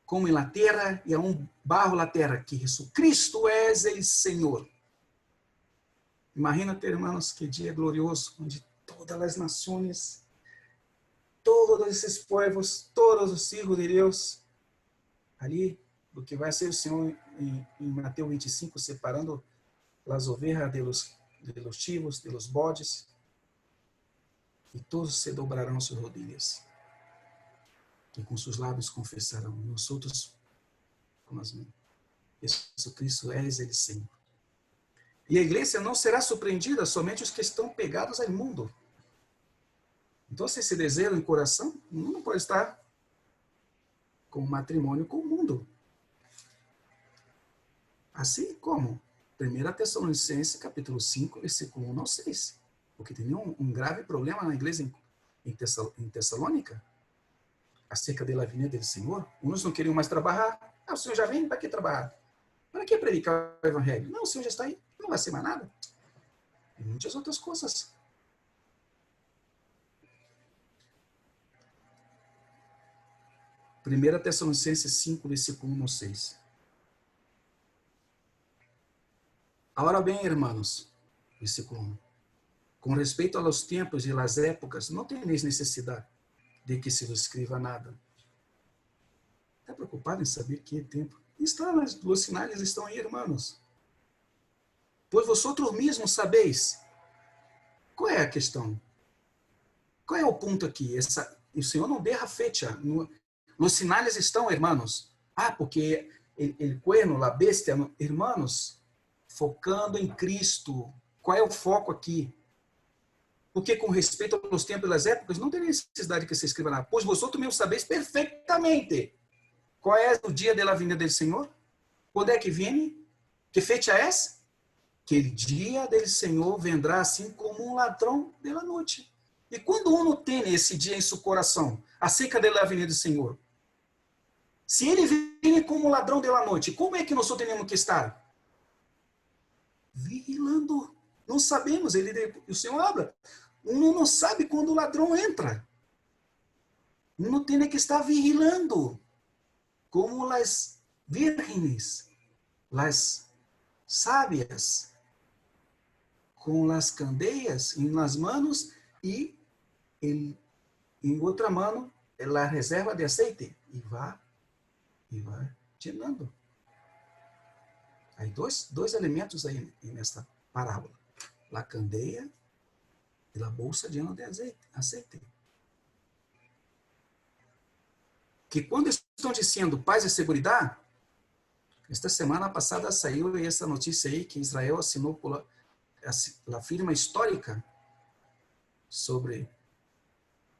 como na terra, e aún bajo la terra, que Jesucristo é o Senhor. Imagina, irmãos, que dia glorioso, onde todas as nações, todos esses povos, todos os filhos de Deus, ali, do que vai ser o Senhor em Mateus 25, separando as ovelhas de los chivos, de los bodes, e todos se dobrarão suas rodilhas, e com seus lábios confessarão, e nós outros, com as mãos, Jesus Cristo é ele Senhor. E a igreja não será surpreendida, somente os que estão pegados ao mundo. Então, se esse desejo em coração, não pode estar com matrimônio com o mundo. Assim como 1 Tessalonicenses, capítulo 5, versículo 1 ao 6. Porque tinha um grave problema na igreja em Tessalônica, acerca da vinda do Senhor. Uns não queriam mais trabalhar. O Senhor já vem, para que trabalhar? Para que predicar o evangelho? Não, o Senhor já está aí, não vai ser mais nada. E muitas outras coisas. Primeira Tessalonicenses 5, versículo 1 ao 6. Ahora bem, irmãos, versículo 1. Com respeito aos tempos e às épocas, não tenéis necessidade de que se vos escreva nada. Está preocupado em saber que tempo? Está, os sinais estão aí, irmãos. Pois vosotros mesmos sabeis. Qual é a questão? Qual é o ponto aqui? O Senhor não derra fecha. Os sinais estão, irmãos. Porque o cuerno, a bestia, irmãos, focando em Cristo. Qual é o foco aqui? Porque com respeito aos tempos e às épocas, não tem necessidade que se escreva nada. Pois vosotros mesmos sabeis perfeitamente qual é o dia da vinda do Senhor. Quando é que vem? Que fecha é essa? Que o dia do Senhor vendrá assim como um ladrão pela noite. E quando uno tem esse dia em seu coração, acerca da vinda do Senhor, se ele vem como um ladrão pela noite, como é que nós temos que estar? Vigilando. Não sabemos, o Senhor habla. Uno não sabe quando o ladrão entra. Uno tem que estar vigilando, como as vírgenes, as sábias, com as candeias em las manos e em outra mão a reserva de aceite e vai llenando. Há dois elementos aí nesta parábola: a candeia e a bolsa llena de aceite. Que quando estão dizendo paz e segurança, esta semana passada saiu essa notícia aí que Israel assinou por a firma histórica sobre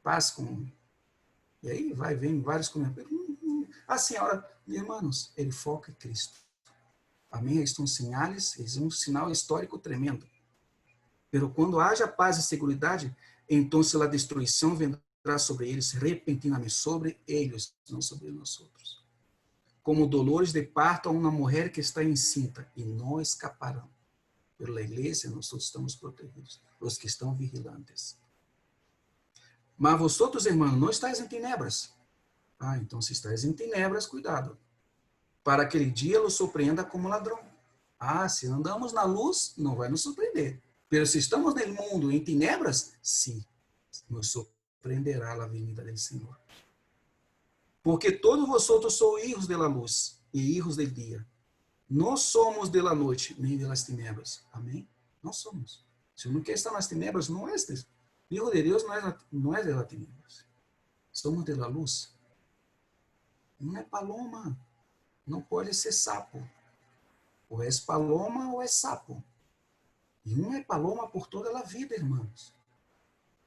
paz com... E aí vem vários comentários. A senhora, irmãos, ele foca em Cristo. Amém? Estão sinais, é um sinal histórico tremendo. Pero quando haja paz e segurança, Então a destruição vendrá sobre eles repentinamente, sobre eles, não sobre nós outros. Como dolores de parto a uma mulher que está encinta, e não escaparão. Pela igreja, nós todos estamos protegidos, os que estão vigilantes. Mas vosotros, irmãos, não estáis em tenebras. Ah, então se estáis em tenebras, cuidado. Para aquele dia lo surpreenda como ladrão. Ah, se andamos na luz, não vai nos surpreender. Mas se estamos no mundo em tenebras, sim, nos surpreenderá a vinda do Senhor. Porque todos vosotros sois hijos de la luz e hijos del dia. Não somos de la noite, nem de las tinieblas. Amém? Não somos. Se não quer estar nas tinieblas, não é este. Hijo de Deus não é de las tinieblas. Somos de la luz. Não é paloma. Não pode ser sapo. Ou é paloma ou é sapo. E não é paloma por toda a vida, irmãos.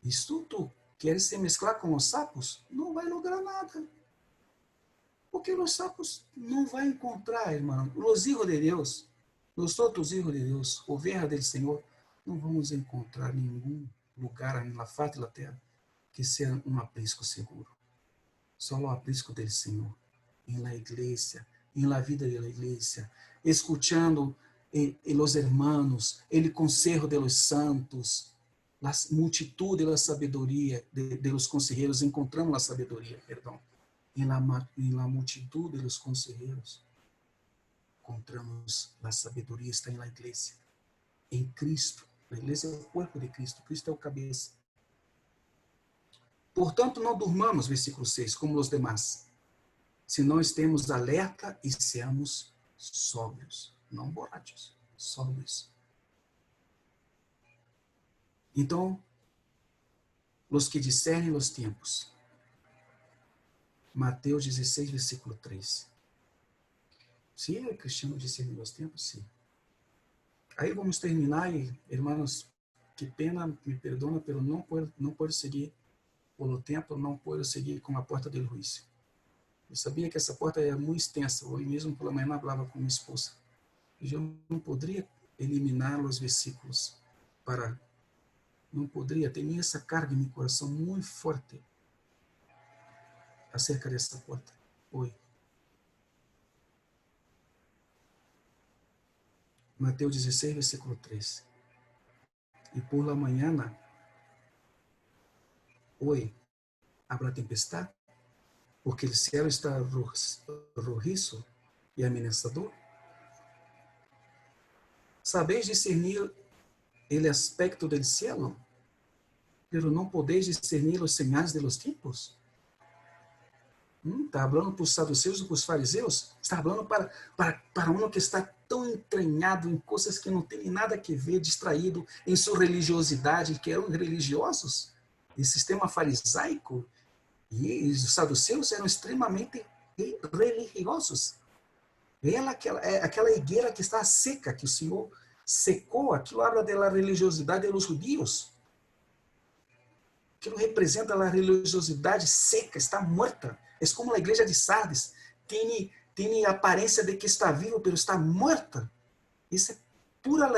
E se tu queres se mesclar com os sapos, não vai lograr nada. Porque os sapos não vão encontrar, irmão. Os hijos de Deus, os outros hijos de Deus, ovelhas do Senhor, não vamos encontrar nenhum lugar na face da terra que seja um aprisco seguro. Só o aprisco do Senhor. Em la igreja, em la vida da igreja, escutando os hermanos, el consejo de los santos, a multitud da sabedoria de los conselheiros, encontramos a sabedoria, perdão. Em la multitud de los conselheiros, encontramos a sabedoria, está em la igreja, em Cristo. A igreja é o corpo de Cristo, Cristo é o cabeça. Portanto, não durmamos, versículo 6, como os demais, se não estemos alerta e seamos sóbrios, não borrachos, sóbrios. Então, os que discernem os tempos. Mateus 16, versículo 3. Se é cristiano discernir os tempos, sim. Aí vamos terminar e, irmãos, que pena, me perdona pelo não poder seguir pelo tempo, não poder seguir com a porta do juízo. Eu sabia que essa porta era muito extensa. Hoje mesmo pela manhã eu falava com minha esposa. E eu não poderia eliminar os versículos para... Não poderia, tinha essa carga em meu coração muito forte acerca dessa porta. Hoje. Mateus 16, versículo 3. E por la mañana, hoje, habrá tempestade, porque o céu está rojizo e ameaçador. Sabeis discernir o aspecto do cielo, pero não podeis discernir os sinais de los tiempos. Está falando para os saduceus e para os fariseus? Está falando para um que está tão entranhado em coisas que não tem nada a ver, distraído em sua religiosidade, que eram religiosos, e sistema farisaico, e os saduceus eram extremamente religiosos. Ela, aquela higueira que está seca, que o Senhor secou, aquilo habla da religiosidade dos judeus. Aquilo representa a religiosidade seca, está morta. É como a igreja de Sardes, tem a aparência de que está viva, mas está morta. Isso é pura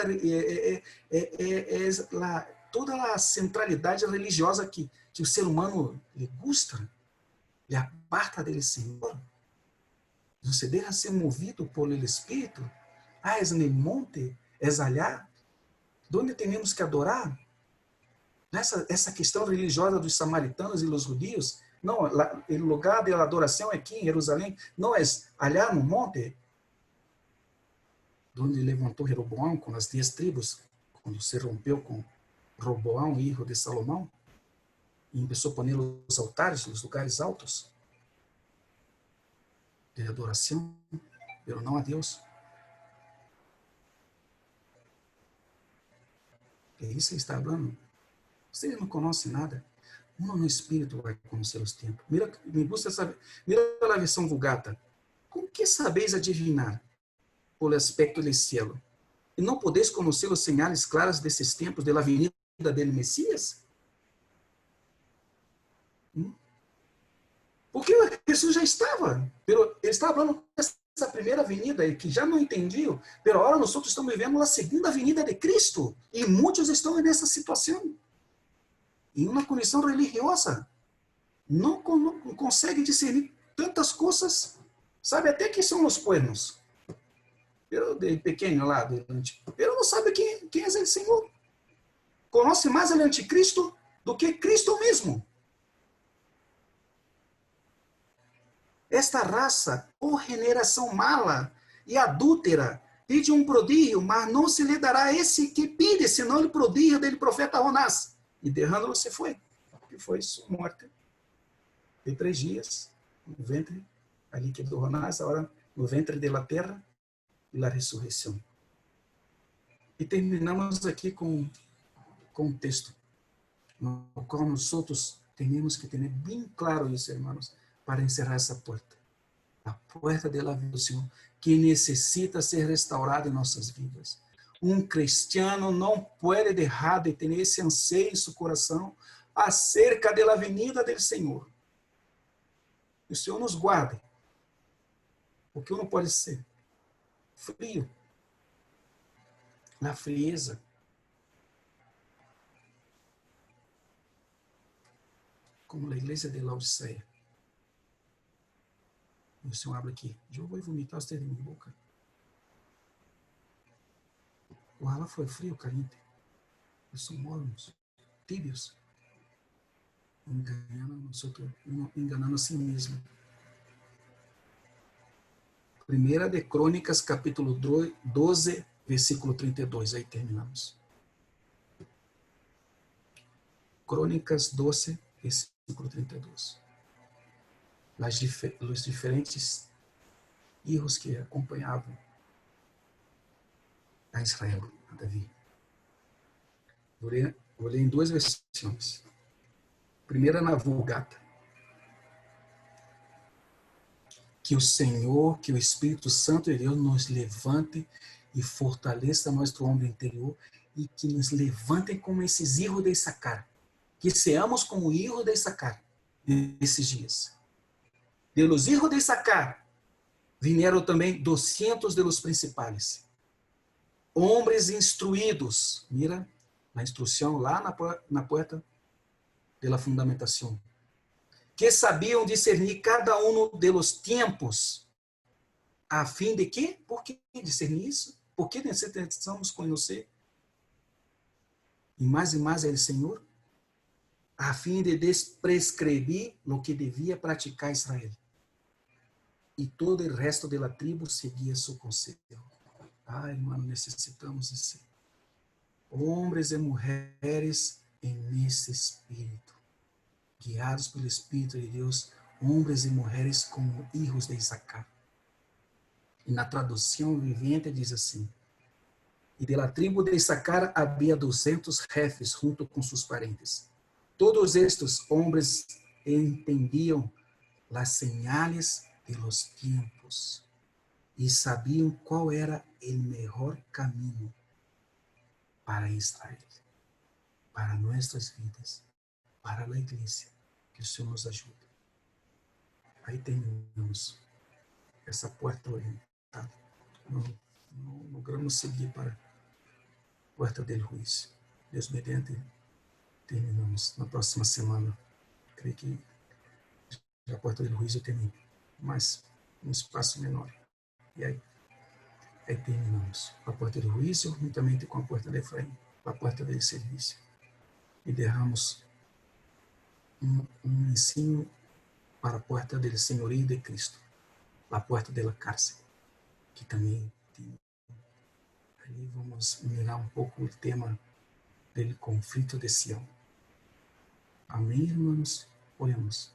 toda a centralidade religiosa que o ser humano lhe gusta, lhe aparta dele, Senhor. Você deixa ser movido por el Espírito. Ah, é no monte, é allá, onde temos que adorar. Essa questão religiosa dos samaritanos e dos judeus, não, o lugar da adoração é aqui em Jerusalém, não é allá no monte, onde levantou Jeroboão com as 10 tribos, quando se rompeu com Roboão, filho de Salomão, e começou a pôr os altares, os lugares altos de adoração, mas não a Deus. É isso que ele está falando. Vocês não conhecem nada. Uno no Espírito vai conhecer os tempos. Mira a versão Vulgata. Com que sabeis adivinhar pelo aspecto do cielo? E não podeis conhecer os sinais claros desses tempos da venida dele Messias? Porque Jesus já estava. Ele estava falando dessa primeira venida, que já não entendiam. Mas agora nós estamos vivendo a segunda venida de Cristo. E muitos estão nessa situação. em uma condição religiosa, não consegue discernir tantas coisas, sabe até que são os cuernos. Eu, de pequeno lá, eu não sabe quem é o Senhor. Conhece mais o anticristo do que Cristo mesmo. Esta raça, ou generação mala e adúltera, pede um prodígio, mas não se lhe dará esse que pide, senão o prodígio do profeta Jonás. E derrando-lo se foi, que foi sua morte. De 3 dias, no ventre, ali que do Jonás, agora no ventre da terra, e a ressurreição. E terminamos aqui com um texto, no qual nós outros temos que ter bem claro isso, irmãos, para encerrar essa porta. A porta da vida do Senhor, que necessita ser restaurada em nossas vidas. Um cristiano não pode deixar de ter esse anseio em seu coração acerca da venida do Senhor. Que o Senhor nos guarde, porque não pode ser frio, na frieza. Como a igreja de Laodiceia. O Senhor abre aqui. Eu vou vomitar os dedos na minha boca. O ala foi frio, caliente. Eles são mornos, tíbios. Enganando a si mesmo. 1 de Crônicas, capítulo 12, versículo 32. Aí terminamos. Crônicas 12, versículo 32. Os diferentes erros que acompanhavam a Israel, a Davi. Vou ler em 2 versões. Primeira na Vulgata. Que o Senhor, que o Espírito Santo de Deus nos levante e fortaleça nosso homem interior e que nos levante como esses erros de Issacar. Que seamos como erros de Issacar nesses dias. De los hijos de Issacar vieram também 200 de los principais. Homens instruídos. Mira, a instrução lá na porta da fundamentação. Que sabiam discernir cada um de los tempos, a fim de quê? Por que discernir isso? Por que necessitamos conhecer? E mais é o Senhor, a fim de prescrever o que devia praticar Israel. E todo o resto da tribo seguia seu conselho. Ah, irmão, necessitamos disso. Homens e mulheres nesse espírito, guiados pelo Espírito de Deus, homens e mulheres como filhos de Issacar. E na tradução vivente diz assim: e de la tribo de Issacar havia 200 jefes junto com seus parentes. Todos estes homens entendiam as señales de los tiempos e sabiam qual era o melhor caminho para Israel, para nossas vidas, para a igreja. Que o Senhor nos ajude. Aí terminamos essa porta orientada. Não logramos seguir para a porta do juízo. Deus mediante, terminamos na próxima semana. Creio que a porta do juízo termina, mas um espaço menor. E aí terminamos a porta do juízo, juntamente com a porta de Efraim, a porta do serviço. E derramos um ensino para a porta do senhorio de Cristo, a porta da cárcel, que também tem. Ali vamos mirar um pouco o tema do conflito de Sião. Amém, irmãos? Oremos.